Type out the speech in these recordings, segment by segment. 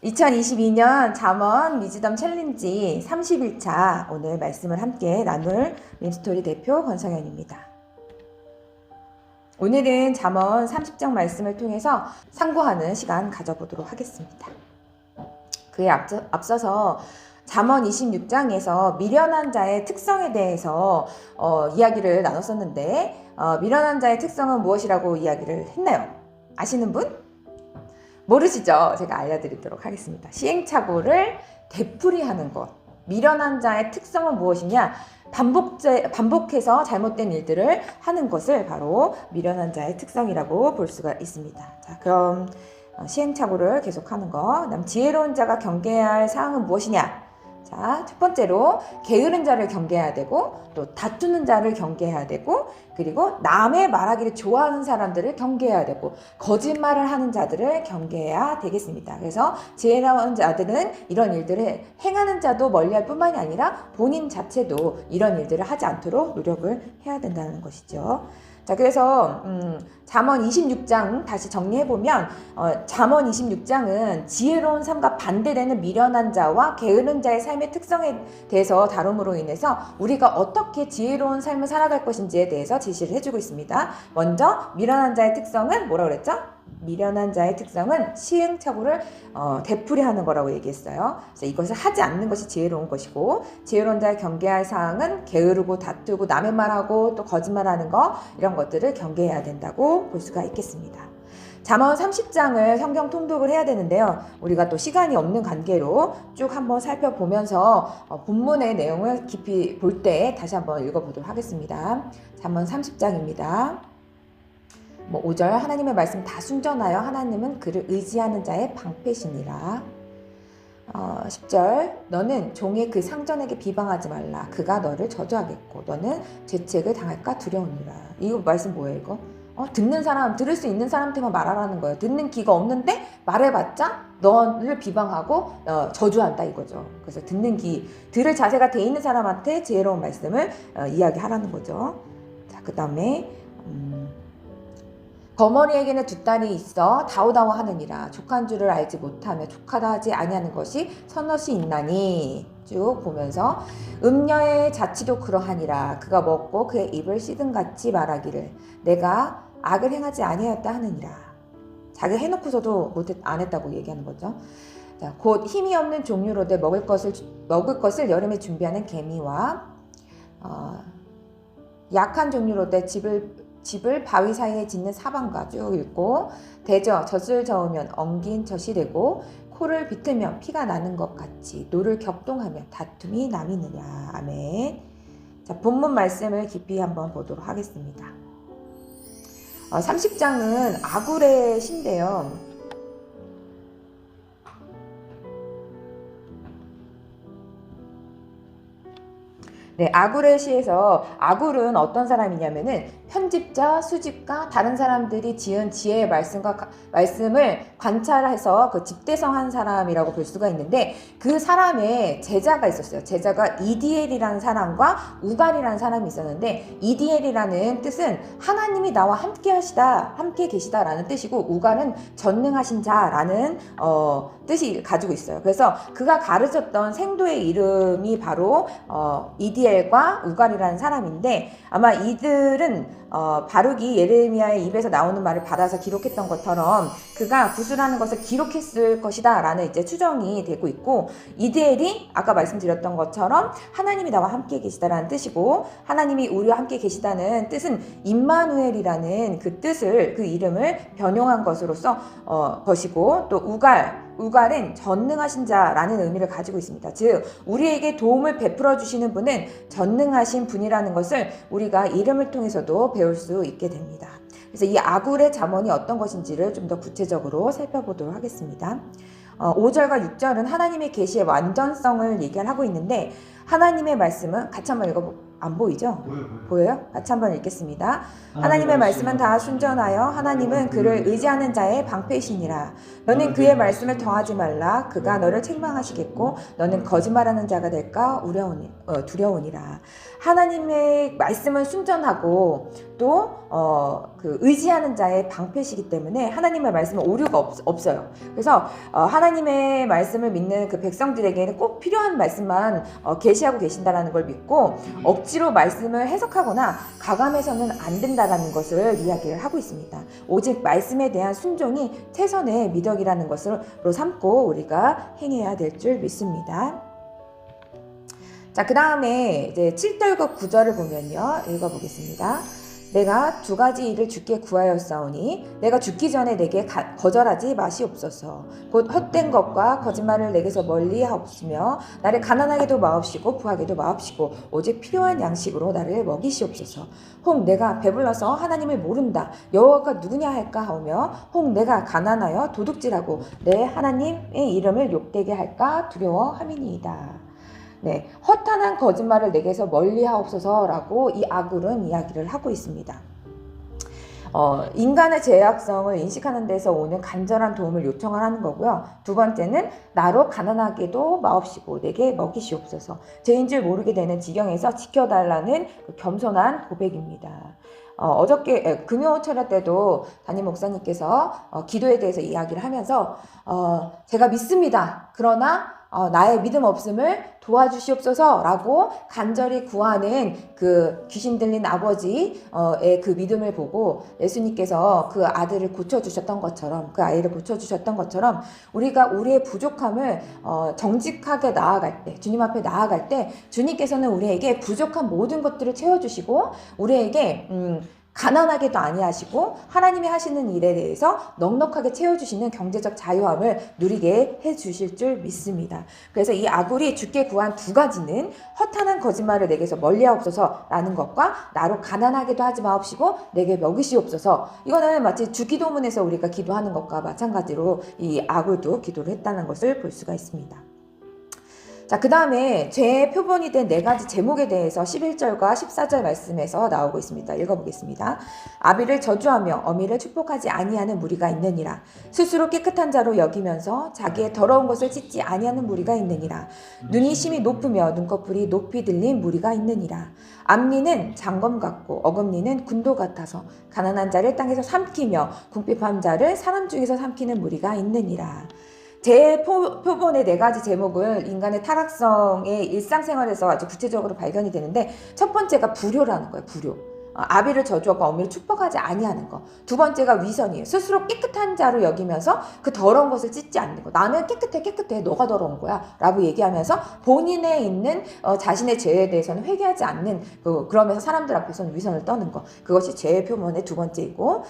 2022년 잠언 위즈덤 챌린지 30일차 오늘 말씀을 함께 나눌 림스토리 대표 권성현입니다. 오늘은 잠언 30장 말씀을 통해서 상고하는 시간 가져보도록 하겠습니다. 그에 앞서서 잠언 26장에서 미련한 자의 특성에 대해서 이야기를 나눴었는데 미련한 자의 특성은 무엇이라고 이야기를 했나요? 아시는 분? 모르시죠? 제가 알려드리도록 하겠습니다. 시행착오를 되풀이하는 것. 미련한 자의 특성은 무엇이냐? 반복해서 잘못된 일들을 하는 것을 바로 미련한 자의 특성이라고 볼 수가 있습니다. 자, 그럼 시행착오를 계속하는 것. 그다음 지혜로운 자가 경계해야 할 사항은 무엇이냐? 자, 첫 번째로 게으른 자를 경계해야 되고, 또 다투는 자를 경계해야 되고, 그리고 남의 말하기를 좋아하는 사람들을 경계해야 되고, 거짓말을 하는 자들을 경계해야 되겠습니다. 그래서 지혜로운 자들은 이런 일들을 행하는 자도 멀리할 뿐만이 아니라 본인 자체도 이런 일들을 하지 않도록 노력을 해야 된다는 것이죠. 자, 그래서 잠언 26장 다시 정리해보면 잠언 26장은 지혜로운 삶과 반대되는 미련한 자와 게으른 자의 삶의 특성에 대해서 다룸으로 인해서 우리가 어떻게 지혜로운 삶을 살아갈 것인지에 대해서 제시를 해주고 있습니다. 먼저 미련한 자의 특성은 뭐라고 그랬죠? 미련한 자의 특성은 시행착오를 되풀이하는 거라고 얘기했어요. 그래서 이것을 하지 않는 것이 지혜로운 것이고, 지혜로운 자의 경계할 사항은 게으르고 다투고 남의 말하고 또 거짓말하는 거, 이런 것들을 경계해야 된다고 볼 수가 있겠습니다. 잠언 30장을 성경 통독을 해야 되는데요. 우리가 또 시간이 없는 관계로 쭉 한번 살펴보면서 본문의 내용을 깊이 볼 때 다시 한번 읽어보도록 하겠습니다. 잠언 30장입니다. 5절 하나님의 말씀 다 순전하여 하나님은 그를 의지하는 자의 방패시니라. 10절 너는 종의 그 상전에게 비방하지 말라. 그가 너를 저주하겠고 너는 죄책을 당할까 두려우니라. 이거 말씀 뭐예요 이거? 듣는 사람, 들을 수 있는 사람한테만 말하라는 거예요. 듣는 귀가 없는데 말해봤자 너를 비방하고 저주한다 이거죠. 그래서 듣는 귀, 들을 자세가 돼 있는 사람한테 지혜로운 말씀을 이야기하라는 거죠. 자, 그 다음에 거머리에게는 두 딸이 있어 다우다우하느니라. 족한 줄을 알지 못하며 족하다 하지 아니하는 것이 서넛이 있나니. 쭉 보면서 음녀의 자치도 그러하니라. 그가 먹고 그의 입을 씻음같이 말하기를 내가 악을 행하지 아니하였다 하느니라. 자기 해놓고서도 안 했다고 얘기하는 거죠. 자, 곧 힘이 없는 종류로되 먹을 것을 여름에 준비하는 개미와 약한 종류로되 집을 바위 사이에 짓는 사방과 쭉 읽고 대저 젖을 저으면 엉긴 젖이 되고 코를 비틀면 피가 나는 것 같이 노를 격동하면 다툼이 남이느냐. 아멘. 자, 본문 말씀을 깊이 한번 보도록 하겠습니다. 30장은 아굴의 시인데요. 네, 아굴의 시에서 아굴은 어떤 사람이냐면은 편집자, 수집가, 다른 사람들이 지은 지혜의 말씀을 관찰해서 그 집대성한 사람이라고 볼 수가 있는데, 그 사람의 제자가 있었어요. 제자가 이디엘이라는 사람과 우갈이라는 사람이 있었는데, 이디엘이라는 뜻은 하나님이 나와 함께 계시다라는 뜻이고, 우갈은 전능하신 자라는 뜻이 가지고 있어요. 그래서 그가 가르쳤던 생도의 이름이 바로 이디엘과 우갈이라는 사람인데, 아마 이들은 바룩이 예레미야의 입에서 나오는 말을 받아서 기록했던 것처럼 그가 구술하는 것을 기록했을 것이다 라는 이제 추정이 되고 있고, 이디엘이 아까 말씀드렸던 것처럼 하나님이 나와 함께 계시다라는 뜻이고, 하나님이 우리와 함께 계시다는 뜻은 임마누엘이라는 그 이름을 변용한 것으로서 것이고, 또 우갈은 전능하신 자라는 의미를 가지고 있습니다. 즉 우리에게 도움을 베풀어 주시는 분은 전능하신 분이라는 것을 우리가 이름을 통해서도 배울 수 있게 됩니다. 그래서 이 아굴의 잠언이 어떤 것인지를 좀 더 구체적으로 살펴보도록 하겠습니다. 5절과 6절은 하나님의 계시의 완전성을 얘기하고 있는데, 하나님의 말씀은 같이 한번 안 보이죠? 보여요? 같이 한번 읽겠습니다. 하나님의 말씀은 다 순전하여 하나님은 그를 의지하는 자의 방패이시니라. 너는 그의 말씀을 더하지 말라. 그가 너를 책망하시겠고 너는 거짓말하는 자가 될까 두려우니라. 하나님의 말씀은 순전하고 또 그 의지하는 자의 방패시기 때문에 하나님의 말씀은 오류가 없어요. 그래서 하나님의 말씀을 믿는 그 백성들에게는 꼭 필요한 말씀만 계시하고 계신다라는 걸 믿고 억지로 말씀을 해석하거나 가감해서는 안 된다라는 것을 이야기를 하고 있습니다. 오직 말씀에 대한 순종이 최선의 미덕이라는 것으로 삼고 우리가 행해야 될 줄 믿습니다. 자, 그 다음에 이제 7절과 9절을 보면요. 읽어보겠습니다. 내가 두 가지 일을 주께 구하였사오니 내가 죽기 전에 내게 거절하지 마시옵소서. 곧 헛된 것과 거짓말을 내게서 멀리 하옵시며 나를 가난하게도 마옵시고 부하게도 마옵시고 오직 필요한 양식으로 나를 먹이시옵소서. 혹 내가 배불러서 하나님을 모른다 여호와가 누구냐 할까 하오며 혹 내가 가난하여 도둑질하고 내 하나님의 이름을 욕되게 할까 두려워함이니이다. 네, 허탄한 거짓말을 내게서 멀리 하옵소서라고 이 아굴은 이야기를 하고 있습니다. 인간의 죄악성을 인식하는 데서 오는 간절한 도움을 요청을 하는 거고요. 두 번째는 나로 가난하게도 마옵시고 내게 먹이시옵소서. 죄인 줄 모르게 되는 지경에서 지켜달라는 그 겸손한 고백입니다. 어저께 금요철야 때도 담임 목사님께서 기도에 대해서 이야기를 하면서 제가 믿습니다. 그러나 나의 믿음 없음을 도와주시옵소서라고 간절히 구하는 그 귀신 들린 아버지의 그 믿음을 보고 예수님께서 그 아들을 고쳐주셨던 것처럼 그 아이를 고쳐주셨던 것처럼 우리가 우리의 부족함을 정직하게 나아갈 때 주님 앞에 나아갈 때 주님께서는 우리에게 부족한 모든 것들을 채워주시고 우리에게 가난하게도 아니하시고 하나님이 하시는 일에 대해서 넉넉하게 채워주시는 경제적 자유함을 누리게 해주실 줄 믿습니다. 그래서 이 아굴이 주께 구한 두 가지는 허탄한 거짓말을 내게서 멀리하옵소서라는 것과 나로 가난하게도 하지 마옵시고 내게 먹이시옵소서. 이거는 마치 주기도문에서 우리가 기도하는 것과 마찬가지로 이 아굴도 기도를 했다는 것을 볼 수가 있습니다. 자, 그 다음에 죄의 표본이 된 네 가지 제목에 대해서 11절과 14절 말씀에서 나오고 있습니다. 읽어보겠습니다. 아비를 저주하며 어미를 축복하지 아니하는 무리가 있느니라. 스스로 깨끗한 자로 여기면서 자기의 더러운 것을 찢지 아니하는 무리가 있느니라. 눈이 심히 높으며 눈꺼풀이 높이 들린 무리가 있느니라. 앞니는 장검 같고 어금니는 군도 같아서 가난한 자를 땅에서 삼키며 궁핍한 자를 사람 중에서 삼키는 무리가 있느니라. 제 표본의 네 가지 제목을 인간의 타락성의 일상생활에서 아주 구체적으로 발견이 되는데 첫 번째가 불효라는 거예요. 불효. 아비를 저주하고 어미를 축복하지 아니하는 거. 두 번째가 위선이에요. 스스로 깨끗한 자로 여기면서 그 더러운 것을 찢지 않는 거. 나는 깨끗해. 너가 더러운 거야. 라고 얘기하면서 본인에 있는 자신의 죄에 대해서는 회개하지 않는 그러면서 사람들 앞에서는 위선을 떠는 거. 그것이 죄의 표본의 두 번째이고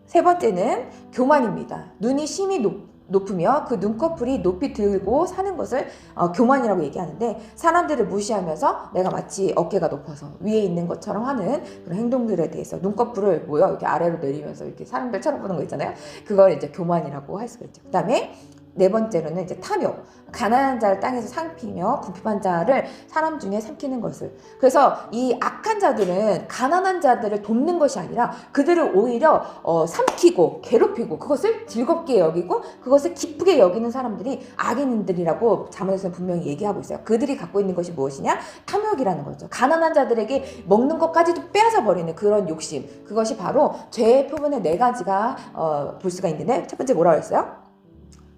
세 번째는 교만입니다. 눈이 심히 높으며 그 눈꺼풀이 높이 들고 사는 것을 교만이라고 얘기하는데 사람들을 무시하면서 내가 마치 어깨가 높아서 위에 있는 것처럼 하는 그런 행동들에 대해서 눈꺼풀을 이렇게 아래로 내리면서 이렇게 사람들 쳐다보는 거 있잖아요. 그걸 이제 교만이라고 할 수가 있죠. 그 다음에 네 번째로는 이제 탐욕. 가난한 자를 땅에서 삼키며 궁핍한 자를 사람 중에 삼키는 것을. 그래서 이 악한 자들은 가난한 자들을 돕는 것이 아니라 그들을 오히려 삼키고 괴롭히고 그것을 즐겁게 여기고 그것을 기쁘게 여기는 사람들이 악인들이라고 잠언에서는 분명히 얘기하고 있어요. 그들이 갖고 있는 것이 무엇이냐? 탐욕이라는 거죠. 가난한 자들에게 먹는 것까지도 빼앗아 버리는 그런 욕심. 그것이 바로 죄의 표본의 네 가지가 볼 수가 있는데 첫 번째 뭐라고 했어요?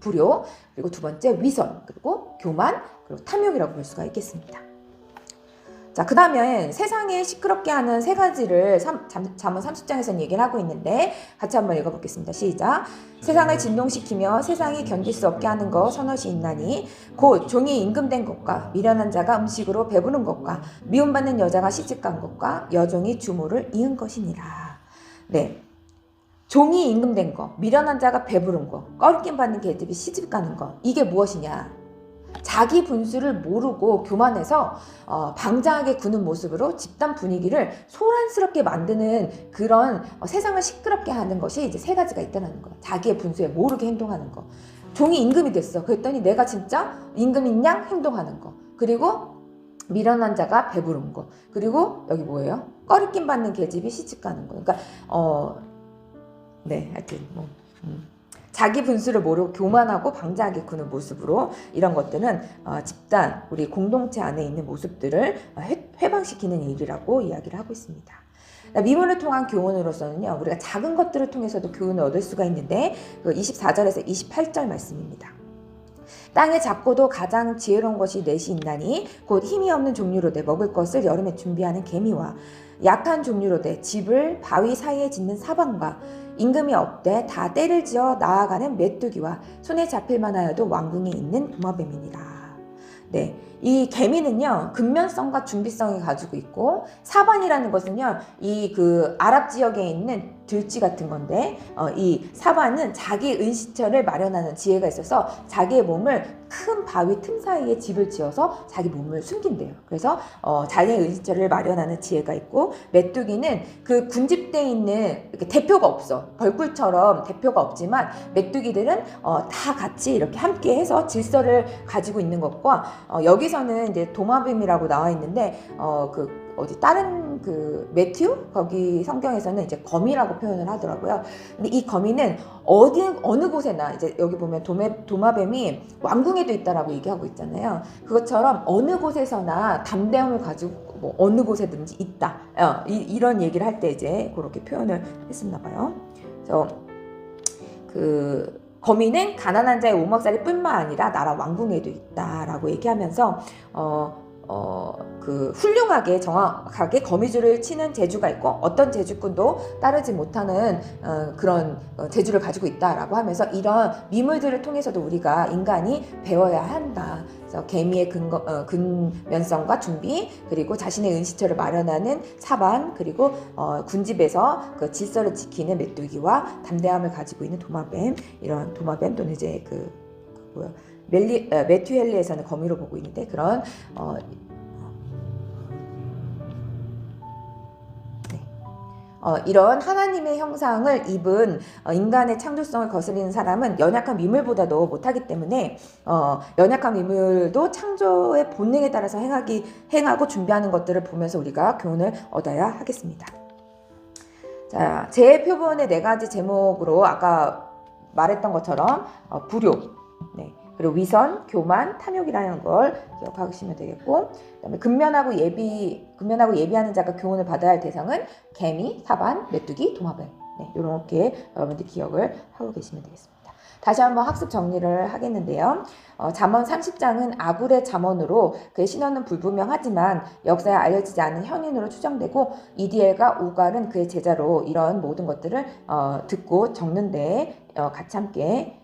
불효, 그리고 두 번째 위선, 그리고 교만, 그리고 탐욕이라고 볼 수가 있겠습니다. 자, 그 다음에 세상에 시끄럽게 하는 세 가지를 잠언 30장에서는 얘기를 하고 있는데 같이 한번 읽어보겠습니다. 시작. 세상을 진동시키며 세상이 견딜 수 없게 하는 것 서너시 있나니 곧 종이 임금된 것과 미련한 자가 음식으로 배부른 것과 미움받는 여자가 시집간 것과 여종이 주모를 이은 것이니라. 네. 종이 임금된 거, 미련한 자가 배부른 거, 꺼리낌 받는 계집이 시집 가는 거. 이게 무엇이냐? 자기 분수를 모르고 교만해서 방장하게 구는 모습으로 집단 분위기를 소란스럽게 만드는 그런 세상을 시끄럽게 하는 것이 이제 세 가지가 있다는 거예요. 자기의 분수에 모르게 행동하는 거. 종이 임금이 됐어. 그랬더니 내가 진짜 임금인 양 행동하는 거. 그리고 미련한 자가 배부른 거. 그리고 여기 뭐예요? 꺼리낌 받는 계집이 시집 가는 거. 그러니까 네, 하여튼 자기 분수를 모르고 교만하고 방자하게 구는 모습으로 이런 것들은 집단, 우리 공동체 안에 있는 모습들을 회방시키는 일이라고 이야기를 하고 있습니다. 미문을 통한 교훈으로서는요, 우리가 작은 것들을 통해서도 교훈을 얻을 수가 있는데, 그 24절에서 28절 말씀입니다. 땅에 작고도 가장 지혜로운 것이 넷이 있나니 곧 힘이 없는 종류로되 먹을 것을 여름에 준비하는 개미와 약한 종류로되 집을 바위 사이에 짓는 사방과 임금이 없되 다 때를 지어 나아가는 메뚜기와 손에 잡힐 만하여도 왕궁에 있는 도마뱀이니라. 네, 이 개미는요 근면성과 준비성이 가지고 있고, 사반이라는 것은요 이 그 아랍 지역에 있는 들쥐 같은 건데, 이 사반은 자기 은시처를 마련하는 지혜가 있어서 자기의 몸을 큰 바위 틈 사이에 집을 지어서 자기 몸을 숨긴대요. 그래서 자기의 은시처를 마련하는 지혜가 있고, 메뚜기는 그 군집되어 있는 이렇게 대표가 없어. 벌꿀처럼 대표가 없지만 메뚜기들은 다 같이 이렇게 함께 해서 질서를 가지고 있는 것과, 여기서는 이제 도마뱀이라고 나와 있는데 다른 그 매튜 거기 성경에서는 이제 거미라고 표현을 하더라고요. 근데 이 거미는 어느 곳에나, 이제 여기 보면 도마뱀이 왕궁에도 있다라고 얘기하고 있잖아요. 그것처럼 어느 곳에서나 담대함을 가지고 뭐 어느 곳에든지 있다. 이런 얘기를 할 때 이제 그렇게 표현을 했었나 봐요. 그래서 그 거미는 가난한 자의 오목살이 뿐만 아니라 나라 왕궁에도 있다라고 얘기하면서 훌륭하게 정확하게 거미줄을 치는 재주가 있고, 어떤 재주꾼도 따르지 못하는 그런 재주를 가지고 있다라고 하면서, 이런 미물들을 통해서도 우리가 인간이 배워야 한다. 그래서 개미의 근면성과 준비, 그리고 자신의 은시처를 마련하는 사반, 그리고 군집에서 그 질서를 지키는 메뚜기와 담대함을 가지고 있는 도마뱀, 이런 도마뱀 또는 이제 매튜 헨리에서는 거미로 보고 있는데, 그런 이런 하나님의 형상을 입은 인간의 창조성을 거스리는 사람은 연약한 미물보다도 못하기 때문에, 연약한 미물도 창조의 본능에 따라서 행하고 준비하는 것들을 보면서 우리가 교훈을 얻어야 하겠습니다. 자, 제 표본의 4가지 제목으로 아까 말했던 것처럼 불효, 네, 그리고 위선, 교만, 탐욕이라는 걸 기억하시면 되겠고, 그다음에 근면하고 예비하는 자가 교훈을 받아야 할 대상은 개미, 사반, 메뚜기, 도마뱀. 네, 이렇게 여러분들 기억을 하고 계시면 되겠습니다. 다시 한번 학습 정리를 하겠는데요. 잠언 30장은 아굴의 잠언으로 그의 신원은 불분명하지만 역사에 알려지지 않은 현인으로 추정되고, 이디엘과 우갈은 그의 제자로 이런 모든 것들을 듣고 적는 데에 같이 함께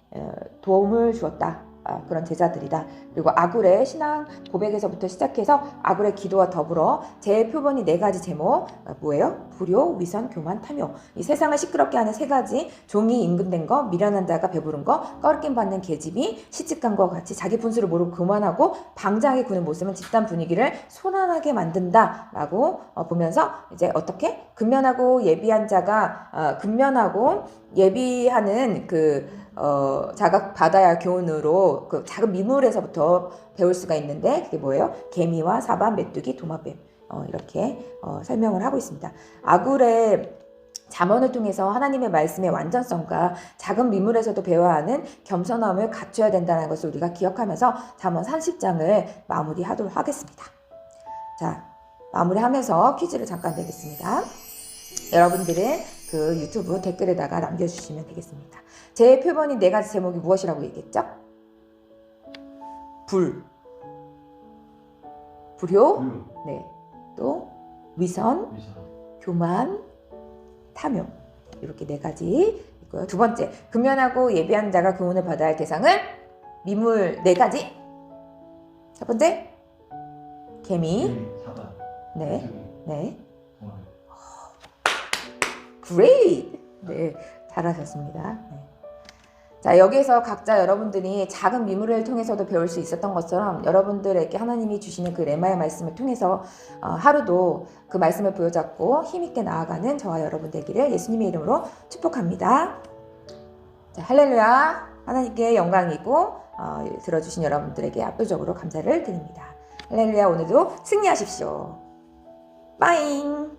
도움을 주었다. 그런 제자들이다. 그리고 아굴의 신앙 고백에서부터 시작해서 아굴의 기도와 더불어 제 표본이 4가지 제목, 뭐예요? 불효, 위선, 교만, 탐욕. 이 세상을 시끄럽게 하는 3가지, 종이 임금된 거, 미련한 자가 배부른 거, 꺼리낌 받는 계집이 시집간 것과 같이 자기 분수를 모르고 교만하고 방장하게 구는 모습은 집단 분위기를 소란하게 만든다라고 보면서, 이제 어떻게 근면하고 예비한 자가 근면하고 예비하는 자각 받아야 할 교훈으로 그 작은 미물에서부터 배울 수가 있는데, 그게 뭐예요? 개미와 사반, 메뚜기, 도마뱀, 이렇게 설명을 하고 있습니다. 아굴의 잠언을 통해서 하나님의 말씀의 완전성과 작은 미물에서도 배워야 하는 겸손함을 갖춰야 된다는 것을 우리가 기억하면서 잠언 30장을 마무리하도록 하겠습니다. 자, 마무리하면서 퀴즈를 잠깐 내겠습니다. 여러분들은 그 유튜브 댓글에다가 남겨주시면 되겠습니다. 제 표본이 4가지 제목이 무엇이라고 얘기했죠? 불효, 네, 또 위선, 교만, 탐욕, 이렇게 4가지 있고요. 두 번째, 근면하고 예비한 자가 교훈을 받아야 할 대상은 미물 4가지. 첫 번째, 개미, 사반, 네. Great! 네, 잘하셨습니다. 네. 자, 여기에서 각자 여러분들이 작은 미물을 통해서도 배울 수 있었던 것처럼, 여러분들에게 하나님이 주시는 그 레마의 말씀을 통해서 하루도 그 말씀을 부여잡고 힘있게 나아가는 저와 여러분 되기를 예수님의 이름으로 축복합니다. 자, 할렐루야! 하나님께 영광이고 들어주신 여러분들에게 압도적으로 감사를 드립니다. 할렐루야! 오늘도 승리하십시오. 빠잉!